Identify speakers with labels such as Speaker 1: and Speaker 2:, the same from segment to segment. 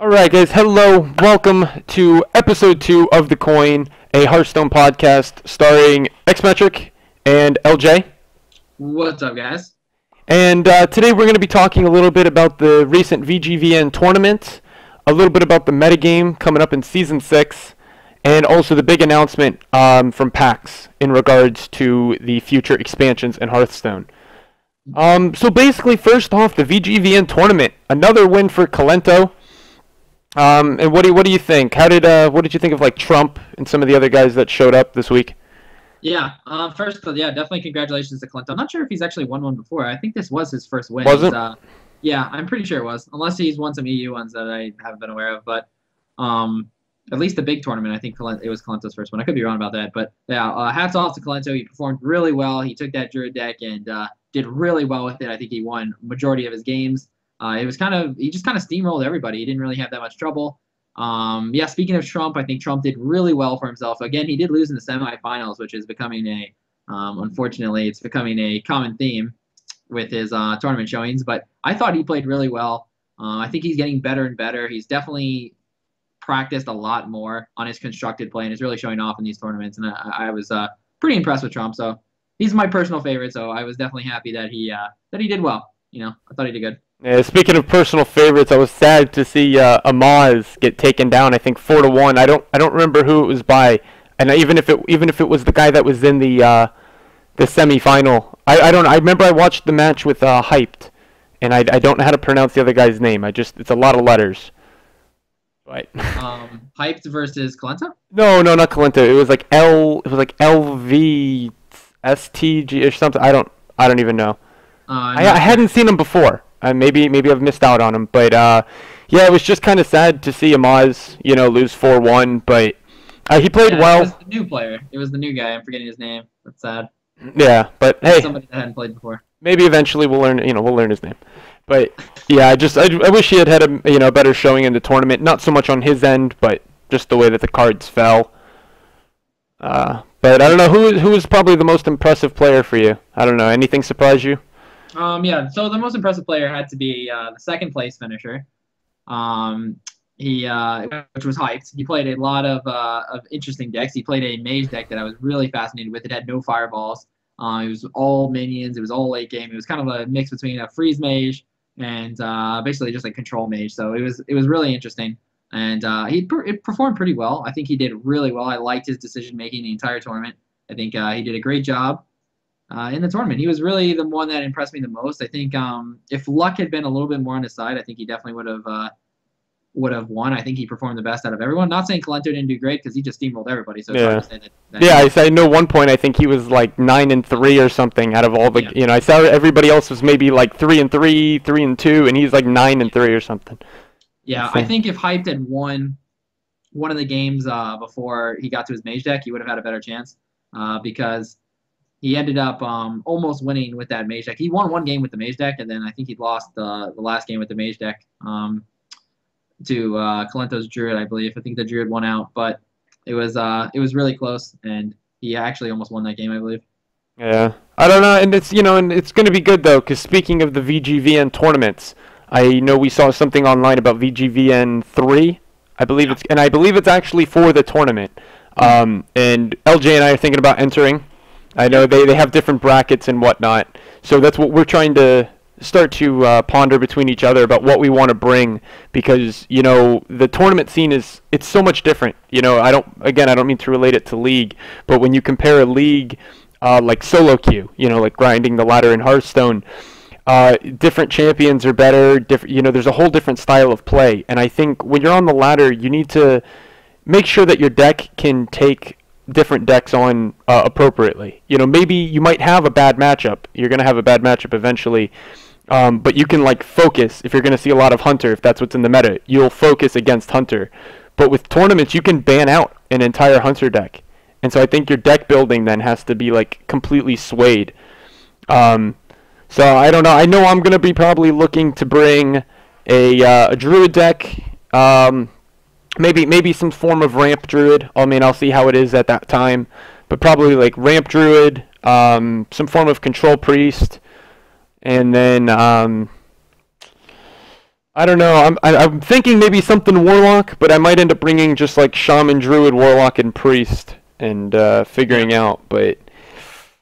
Speaker 1: All right, guys. Hello. Welcome to episode 2 of The Coin, a Hearthstone podcast starring Xmetric and LJ.
Speaker 2: What's up, guys?
Speaker 1: And today we're going to be talking a little bit about the recent VGVN tournament, a little bit about the metagame coming up in Season 6, and also the big announcement from PAX in regards to the future expansions in Hearthstone. So basically, first off, the VGVN tournament, another win for Kalento. And what do you think? What did you think of like Trump and some of the other guys that showed up this week?
Speaker 2: Yeah. Definitely congratulations to Clint. I'm not sure if he's actually won one before. I think this was his first win.
Speaker 1: Was it?
Speaker 2: Yeah, I'm pretty sure it was. Unless he's won some EU ones that I haven't been aware of. But at least the big tournament, I think it was Calento's first one. I could be wrong about that. But yeah, hats off to Calento. He performed really well. He took that Druid deck and did really well with it. I think he won majority of his games. He just kind of steamrolled everybody. He didn't really have that much trouble. Speaking of Trump, I think Trump did really well for himself. Again, he did lose in the semifinals, which is becoming unfortunately, it's becoming a common theme with his tournament showings. But I thought he played really well. I think he's getting better and better. He's definitely practiced a lot more on his constructed play and is really showing off in these tournaments. And I was pretty impressed with Trump. So he's my personal favorite. So I was definitely happy that he did well. I thought he did good.
Speaker 1: Yeah, speaking of personal favorites, I was sad to see Amaz get taken down. I think 4-1. I don't remember who it was by, and even if it was the guy that was in the semifinal, I don't. I remember I watched the match with Hyped, and I don't know how to pronounce the other guy's name. It's a lot of letters. Right.
Speaker 2: Hyped versus Kalento?
Speaker 1: No, not Kalento. It was like LVSTG or something. I don't even know. I hadn't seen him before. Maybe I've missed out on him, but it was just kind of sad to see Amaz, lose 4-1. But he played well.
Speaker 2: It was the new player. It was the new guy. I'm forgetting his name. That's sad.
Speaker 1: Yeah, but hey,
Speaker 2: somebody that hadn't played before.
Speaker 1: Maybe eventually we'll learn his name. But yeah, I wish he had a better showing in the tournament. Not so much on his end, but just the way that the cards fell. But I don't know who is probably the most impressive player for you. I don't know. Anything surprise you?
Speaker 2: So the most impressive player had to be the second place finisher. Which was Hyped. He played a lot of interesting decks. He played a mage deck that I was really fascinated with. It had no fireballs. It was all minions. It was all late game. It was kind of a mix between a freeze mage and basically just a control mage. So it was really interesting. And it performed pretty well. I think he did really well. I liked his decision making the entire tournament. I think he did a great job. In the tournament, he was really the one that impressed me the most. I think if luck had been a little bit more on his side, I think he definitely would have won. I think he performed the best out of everyone. Not saying Kalento didn't do great because he just steamrolled everybody. So it's hard to say that
Speaker 1: I know one point I think he was like 9-3 or something out of all the.
Speaker 2: Yeah.
Speaker 1: I saw everybody else was maybe like 3-3, 3-2, and he's like 9-3 or something.
Speaker 2: Yeah, I think if Hyped had won one of the games before he got to his mage deck, he would have had a better chance because he ended up almost winning with that mage deck. He won one game with the mage deck, and then I think he lost the last game with the mage deck to Kalento's Druid, I believe. I think the Druid won out, but it was really close, and he actually almost won that game, I believe.
Speaker 1: Yeah, I don't know, and it's going to be good though, because speaking of the VGVN tournaments, I know we saw something online about VGVN 3. I believe it's actually for the tournament. And LJ and I are thinking about entering. I know they have different brackets and whatnot, so that's what we're trying to start to ponder between each other about what we want to bring, because the tournament scene it's so much different. I don't mean to relate it to League, but when you compare a League like solo queue, like grinding the ladder in Hearthstone, different champions are better. There's a whole different style of play, and I think when you're on the ladder, you need to make sure that your deck can take different decks on appropriately. Maybe you might have a bad matchup. You're going to have a bad matchup eventually, but you can focus. If you're going to see a lot of Hunter, if that's what's in the meta, you'll focus against Hunter. But with tournaments, you can ban out an entire Hunter deck, and so I think your deck building then has to be completely swayed. So I don't know. I know I'm going to be probably looking to bring a Druid deck. Maybe some form of ramp druid. I'll see how it is at that time, but probably ramp druid, some form of control priest, and then I don't know. I'm thinking maybe something Warlock, but I might end up bringing just like Shaman, Druid, Warlock, and Priest, and figuring out. But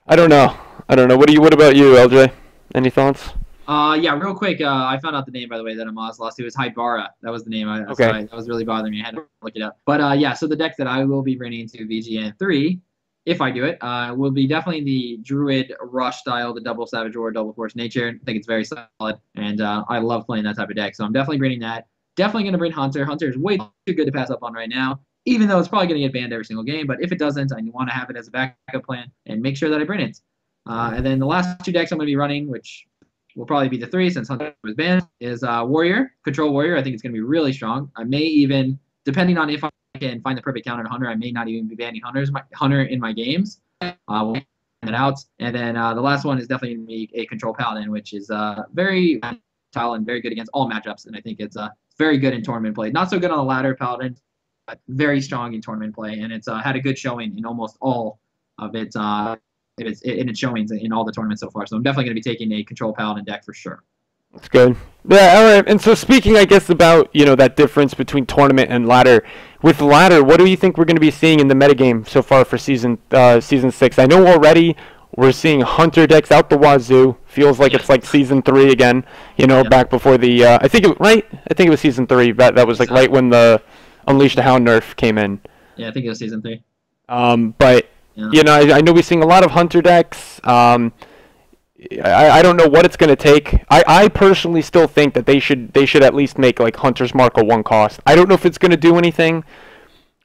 Speaker 1: I don't know. I don't know. What about you, LJ? Any thoughts?
Speaker 2: Yeah, real quick. I found out the name, by the way, that Amaz lost. It was Hybara. That was the name.
Speaker 1: Okay.
Speaker 2: That was really bothering me. I had to look it up. But yeah, so the deck that I will be bringing to VGN 3, if I do it, will be definitely the Druid Rush style, the double Savage War, double Force Nature. I think it's very solid, and I love playing that type of deck. So I'm definitely bringing that. Definitely going to bring Hunter. Hunter is way too good to pass up on right now, even though it's probably going to get banned every single game. But if it doesn't, I want to have it as a backup plan and make sure that I bring it. And then the last two decks I'm going to be running, which will probably be the three since Hunter was banned, is Warrior, Control Warrior. I think it's going to be really strong. I may even, depending on if I can find the perfect counter to Hunter, I may not even be banning Hunter in my games. We'll find that out. And then the last one is definitely going to be a Control Paladin, which is very versatile and very good against all matchups. And I think it's very good in tournament play. Not so good on the ladder, Paladin, but very strong in tournament play. And it's had a good showing in almost all of its showings in all the tournaments so far. So I'm definitely going to be taking a Control Paladin deck for sure.
Speaker 1: That's good. Yeah, all right. And so speaking, I guess, about, that difference between tournament and ladder. With ladder, what do you think we're going to be seeing in the metagame so far for season 6? I know already we're seeing Hunter decks out the wazoo. Feels like it's like season 3 again. Back before the I think it was season 3. That was like right when the Unleash the Hound nerf came in.
Speaker 2: Yeah, I think it was season 3.
Speaker 1: But I know we're seeing a lot of Hunter decks. I don't know what it's going to take. I personally still think that they should at least make like Hunter's Mark a 1 cost. I don't know if it's going to do anything,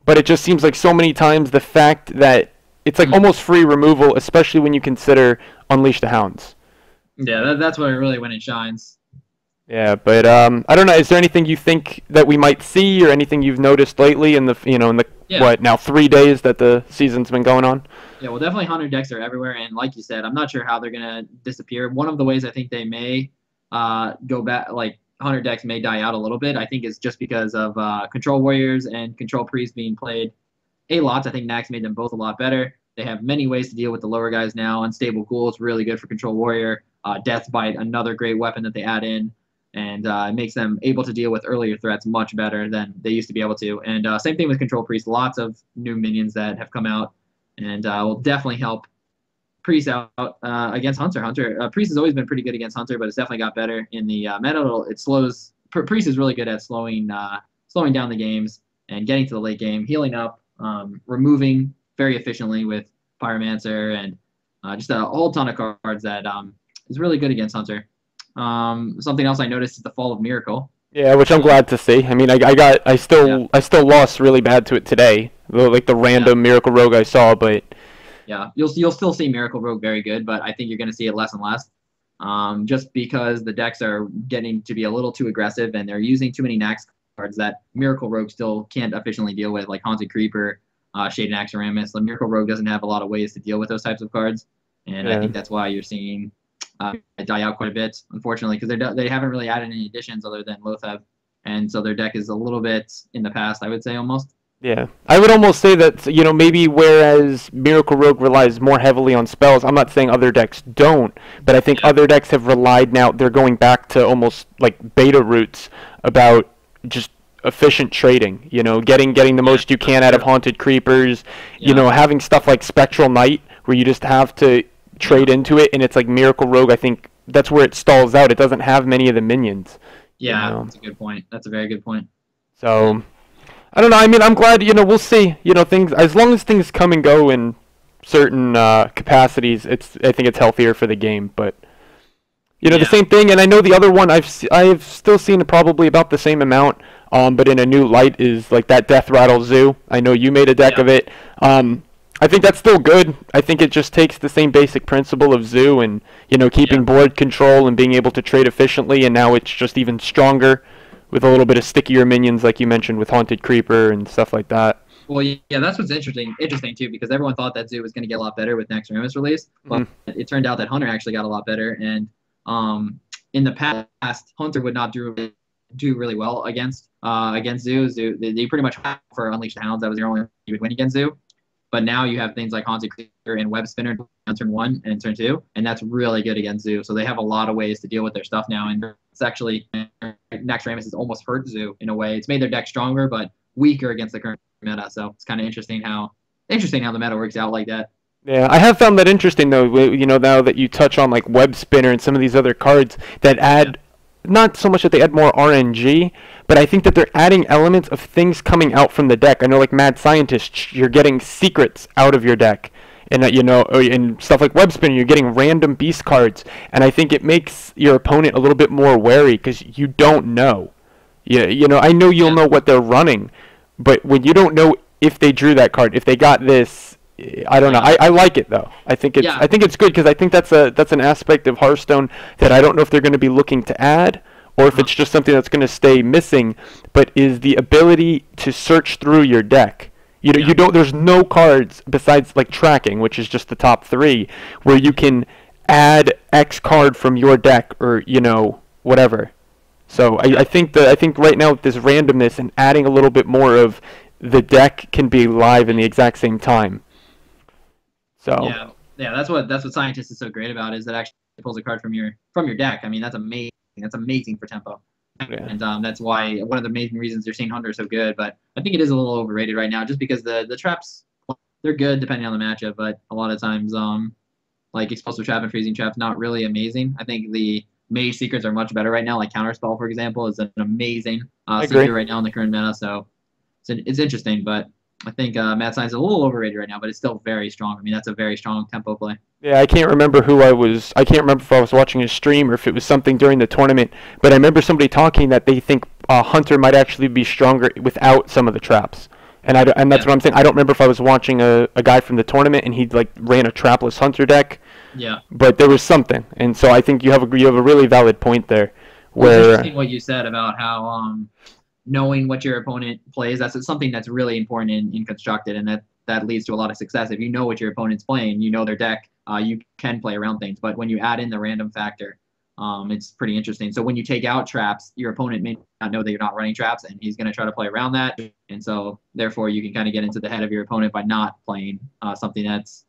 Speaker 1: but it just seems like so many times the fact that it's like almost free removal, especially when you consider Unleash the Hounds.
Speaker 2: Yeah, that's where it really when it shines.
Speaker 1: Yeah, but I don't know. Is there anything you think that we might see, or anything you've noticed lately in the what now 3 days that the season's been going on?
Speaker 2: Yeah, well, definitely Hunter decks are everywhere, and like you said, I'm not sure how they're gonna disappear. One of the ways I think they may go back, like Hunter decks may die out a little bit, I think is just because of Control Warriors and Control Priests being played a lot. I think Nax made them both a lot better. They have many ways to deal with the lower guys now. Unstable Ghoul is really good for Control Warrior. Death Bite, another great weapon that they add in. And it makes them able to deal with earlier threats much better than they used to be able to. And same thing with Control Priest. Lots of new minions that have come out and will definitely help Priest out against Hunter. Priest has always been pretty good against Hunter, but it's definitely got better in the meta. It slows. Priest is really good at slowing down the games and getting to the late game, healing up, removing very efficiently with Pyromancer, and just a whole ton of cards that is really good against Hunter. Something else I noticed is the fall of Miracle.
Speaker 1: Yeah, which I'm glad to see. I mean, I still lost really bad to it today, like the random Miracle Rogue I saw, but
Speaker 2: yeah, you'll still see Miracle Rogue very good, but I think you're going to see it less and less, just because the decks are getting to be a little too aggressive and they're using too many Nax cards that Miracle Rogue still can't efficiently deal with, like Haunted Creeper, Shaded Naxxramas. The Miracle Rogue doesn't have a lot of ways to deal with those types of cards, and I think that's why you're seeing die out quite a bit, unfortunately, because they haven't really added any additions other than Lotheb, and so their deck is a little bit in the past, I would say, almost.
Speaker 1: Yeah, I would almost say that, maybe whereas Miracle Rogue relies more heavily on spells, I'm not saying other decks don't, but I think other decks have relied now, they're going back to almost like beta roots about just efficient trading, getting the most you can out of Haunted Creepers, having stuff like Spectral Knight, where you just have to trade into it, and it's like Miracle Rogue, I think that's where it stalls out. It doesn't have many of the minions.
Speaker 2: Yeah, that's a good point. That's a very good point.
Speaker 1: So, I don't know. I mean, I'm glad, we'll see. Things, as long as things come and go in certain capacities, I think it's healthier for the game. But, the same thing, and I know the other one I've still seen probably about the same amount, but in a new light is like that Death Rattle Zoo. I know you made a deck of it. I think that's still good. I think it just takes the same basic principle of Zoo and, keeping board control and being able to trade efficiently, and now it's just even stronger with a little bit of stickier minions like you mentioned with Haunted Creeper and stuff like that.
Speaker 2: Well, yeah, that's what's interesting too, because everyone thought that Zoo was going to get a lot better with Naxxramas release, but it turned out that Hunter actually got a lot better, and in the past, Hunter would not do really well against Zoo. They pretty much for Unleash the Hounds, that was the only way you would win against Zoo. But now you have things like Haunted Creeper and Web Spinner on turn 1 and turn 2, and that's really good against Zoo. So they have a lot of ways to deal with their stuff now, and It's actually Naxxramas has almost hurt Zoo in a way. It's made their deck stronger, but weaker against the current meta. So it's kind of interesting how the meta works out like that.
Speaker 1: Yeah, I have found that interesting though. Now that you touch on like Web Spinner and some of these other cards that
Speaker 2: Yeah,
Speaker 1: add, not so much that they add more RNG, but I think that they're adding elements of things coming out from the deck. I know, like Mad Scientist, you're getting secrets out of your deck, and and stuff like Web Spinner, you're getting random beast cards, and I think it makes your opponent a little bit more wary because you don't know. Yeah, I know you'll
Speaker 2: yeah,
Speaker 1: know what they're running, but when you don't know if they drew that card, if they got this, I don't know.
Speaker 2: yeah,
Speaker 1: I like it though.
Speaker 2: yeah.
Speaker 1: I think it's good because I think that's an aspect of Hearthstone that I don't know if they're going to be looking to add or if
Speaker 2: Uh-huh.
Speaker 1: it's just something that's going to stay missing. But is the ability to search through your deck.
Speaker 2: Yeah,
Speaker 1: You don't. There's no cards besides like tracking, which is just the top three, where you can add X card from your deck or whatever. So
Speaker 2: yeah,
Speaker 1: I think right now with this randomness and adding a little bit more of the deck can be live in the exact same time. So
Speaker 2: yeah. That's what scientist is so great about is that actually pulls a card from your deck. I mean, that's amazing. That's amazing for tempo.
Speaker 1: yeah,
Speaker 2: And that's why one of the main reasons you're seeing Hunter so good. But I think it is a little overrated right now, just because the traps they're good depending on the matchup, but a lot of times like explosive trap and freezing trap's not really amazing. I think the mage secrets are much better right now. Like counterspell, for example, is an amazing
Speaker 1: I agree.
Speaker 2: secret right now in the current meta. So it's interesting, but I think Mad Science is a little overrated right now, but it's still very strong. I mean, that's a very strong tempo play.
Speaker 1: Yeah, I can't remember I can't remember if I was watching a stream or if it was something during the tournament, but I remember somebody talking that they think Hunter might actually be stronger without some of the traps. And that's
Speaker 2: Yeah,
Speaker 1: what I'm saying. I don't remember if I was watching a guy from the tournament and he like ran a trapless Hunter deck,
Speaker 2: yeah.
Speaker 1: but there was something. And so I think you have a really valid point there
Speaker 2: Well, it's
Speaker 1: where
Speaker 2: interesting what you said about how knowing what your opponent plays. That's something that's really important in constructed, and that leads to a lot of success. If you know what your opponent's playing, you know their deck, you can play around things. But when you add in the random factor, it's pretty interesting. So when you take out traps, your opponent may not know that you're not running traps, and he's going to try to play around that. And so therefore, you can kind of get into the head of your opponent by not playing something that's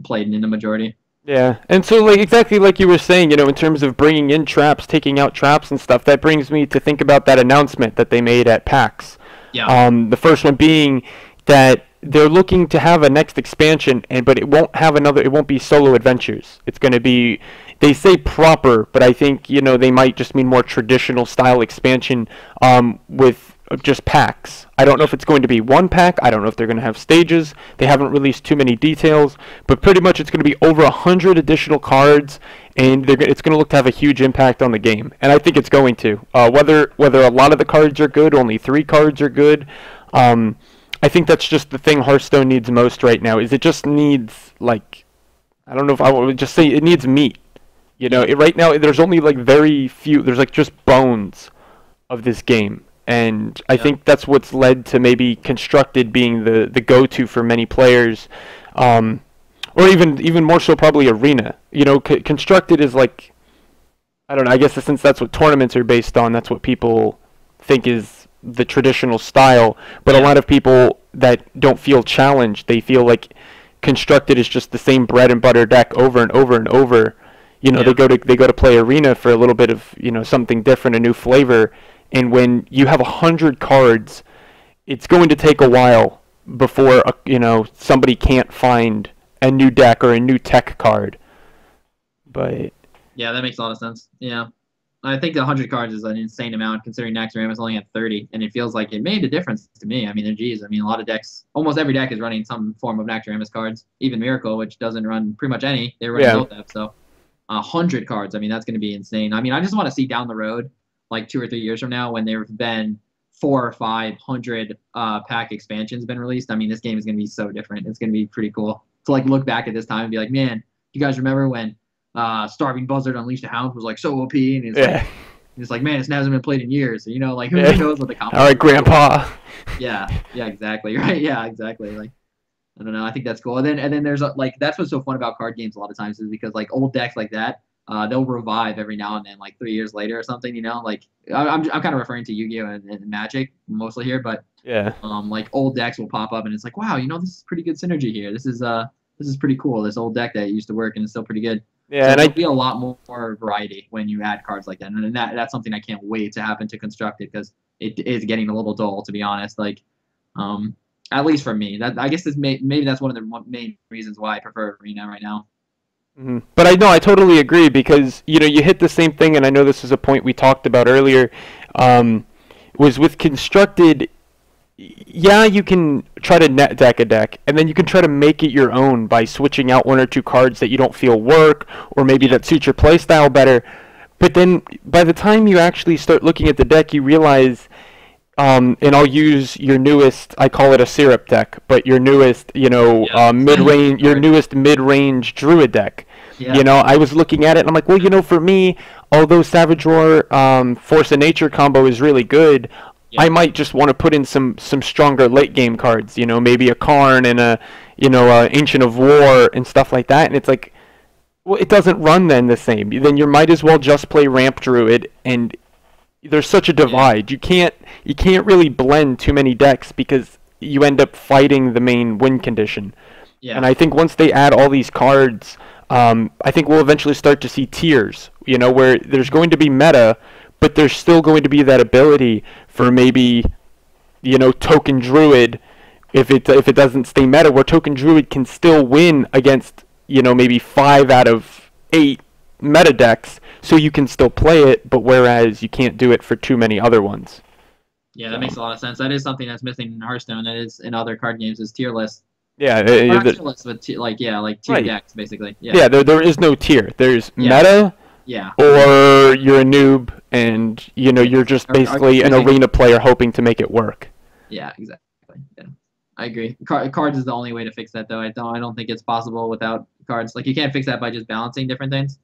Speaker 2: played in the majority.
Speaker 1: yeah, and so like exactly like you were saying, in terms of bringing in traps, taking out traps and stuff, that brings me to think about that announcement that they made at PAX.
Speaker 2: Yeah,
Speaker 1: The first one being that they're looking to have a next expansion, but it won't be solo adventures. It's going to be, they say proper, but I think they might just mean more traditional style expansion with just packs. I don't know if it's going to be one pack. I don't know if they're going to have stages. They haven't released too many details, but pretty much it's going to be over 100 additional cards, and it's going to look to have a huge impact on the game. And I think it's going to. Whether a lot of the cards are good, only 3 cards are good. I think that's just the thing Hearthstone needs most right now. Is it just needs like, I don't know if I would just say it needs meat. Right now there's only like very few. There's like just bones of this game. And I
Speaker 2: yeah,
Speaker 1: think that's what's led to maybe constructed being the go-to for many players, or even more so probably arena. Constructed is like, I don't know. I guess since that's what tournaments are based on, that's what people think is the traditional style. But a
Speaker 2: yeah,
Speaker 1: lot of people that don't feel challenged, they feel like constructed is just the same bread and butter deck over and over and over.
Speaker 2: yeah,
Speaker 1: They go to play arena for a little bit of something different, a new flavor. And when you have 100 cards, it's going to take a while before somebody can't find a new deck or a new tech card. But
Speaker 2: yeah. That makes a lot of sense. Yeah. I think 100 cards is an insane amount considering Naxxramas only had 30, and it feels like it made a difference to me. I mean, geez, I mean, a lot of decks, almost every deck is running some form of Naxxramas cards. Even Miracle, which doesn't run pretty much any, they're running
Speaker 1: yeah,
Speaker 2: both depth. So 100 cards, I mean, that's going to be insane. I mean, I just want to see down the road, like 2 or 3 years from now, when there have been 4 or 500 pack expansions been released. I mean, this game is going to be so different. It's going to be pretty cool to like look back at this time and be like, man, you guys remember when Starving Buzzard Unleashed the Hound was like so OP, and
Speaker 1: yeah,
Speaker 2: it's like, man, it hasn't been played in years. So, like who
Speaker 1: yeah.
Speaker 2: knows what the
Speaker 1: All right,
Speaker 2: combos are.
Speaker 1: Grandpa.
Speaker 2: Yeah, yeah, exactly, right, yeah, exactly. Like I don't know, I think that's cool. And then there's like that's what's so fun about card games a lot of times is because like old decks like that, they'll revive every now and then, like 3 years later or something. Like I'm kind of referring to Yu-Gi-Oh and Magic mostly here, but
Speaker 1: Yeah,
Speaker 2: like old decks will pop up and it's like, wow, this is pretty good synergy here. This is pretty cool. This old deck that used to work and it's still pretty good.
Speaker 1: Yeah,
Speaker 2: So
Speaker 1: and
Speaker 2: there'll be a lot more variety when you add cards like that, and that's something I can't wait to happen to Constructed because it is getting a little dull, to be honest. Like, at least for me, that I guess maybe that's one of the main reasons why I prefer Arena right now.
Speaker 1: But I know I totally agree because you hit the same thing, and I know this is a point we talked about earlier. Was with Constructed. Yeah, you can try to net deck a deck, and then you can try to make it your own by switching out one or two cards that you don't feel work, or maybe that suit your playstyle better. But then, by the time you actually start looking at the deck, you realize, and I'll use your newest, I call it a syrup deck, but your newest, mid-range, your newest mid-range Druid deck.
Speaker 2: Yeah.
Speaker 1: I was looking at it, and I'm like, well, for me, although Savage Roar Force of Nature combo is really good, I might just want to put in some stronger late game cards, maybe a Karn and a Ancient of War and stuff like that. And it's like, well, it doesn't run then the same. Then you might as well just play Ramp Druid, and there's such a divide. You can't really blend too many decks because you end up fighting the main win condition. Yeah. And I think once they add all these cards, I think we'll eventually start to see tiers, where there's going to be meta, but there's still going to be that ability for maybe, Token Druid, if it doesn't stay meta, where Token Druid can still win against, maybe 5 out of 8 meta decks, so you can still play it, but whereas you can't do it for too many other ones.
Speaker 2: Yeah, that makes a lot of sense. That is something that's missing in Hearthstone. That is in other card games is tier lists.
Speaker 1: Yeah,
Speaker 2: not tier lists, but tier decks basically.
Speaker 1: Yeah, there is no tier. There's meta.
Speaker 2: Yeah.
Speaker 1: Or you're a noob, and you're just basically an arena player hoping to make it work.
Speaker 2: Yeah, exactly. Yeah, I agree. Cards is the only way to fix that, though. I don't think it's possible without cards. Like, you can't fix that by just balancing different things.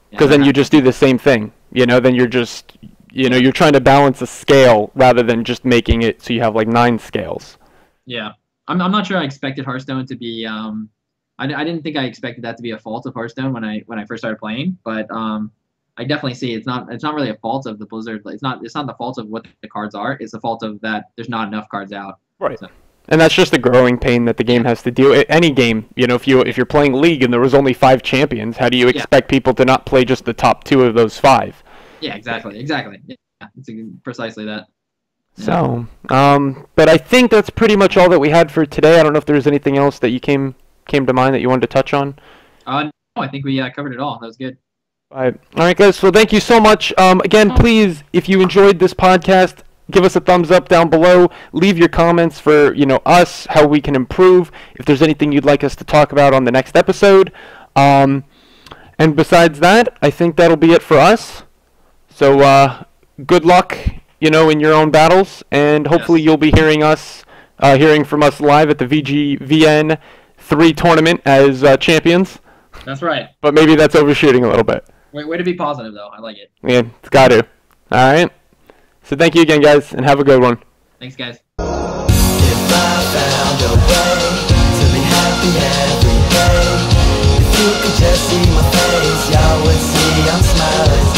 Speaker 1: Because then you just do the same thing. Then you're just you're trying to balance a scale rather than just making it so you have like 9 scales.
Speaker 2: Yeah, I'm not sure I expected Hearthstone to be I didn't think I expected that to be a fault of Hearthstone when I first started playing, but I definitely see it's not really a fault of the Blizzard. It's not the fault of what the cards are. It's the fault of that there's not enough cards out.
Speaker 1: Right. So. And that's just the growing pain that the game has to deal with. Any game, if you're playing League and there was only 5 champions, how do you expect people to not play just the top 2 of those 5?
Speaker 2: Yeah, exactly. Yeah, it's precisely that.
Speaker 1: So, but I think that's pretty much all that we had for today. I don't know if there's anything else that you came to mind that you wanted to touch on.
Speaker 2: No, I think we covered it all. That was good.
Speaker 1: All right, guys. So thank you so much. Again, please, if you enjoyed this podcast, give us a thumbs up down below. Leave your comments for us, how we can improve. If there's anything you'd like us to talk about on the next episode. And besides that, I think that'll be it for us. So good luck, in your own battles, and hopefully you'll be hearing from us live at the VGVN 3 tournament as champions.
Speaker 2: That's right.
Speaker 1: But maybe that's overshooting a little bit.
Speaker 2: Way to be positive, though. I like it.
Speaker 1: Yeah, it's got to. All right. So thank you again, guys, and have a good one.
Speaker 2: Thanks, guys.
Speaker 3: If I found a way to be happy every day, if you could just see my face, y'all would see I'm smiling.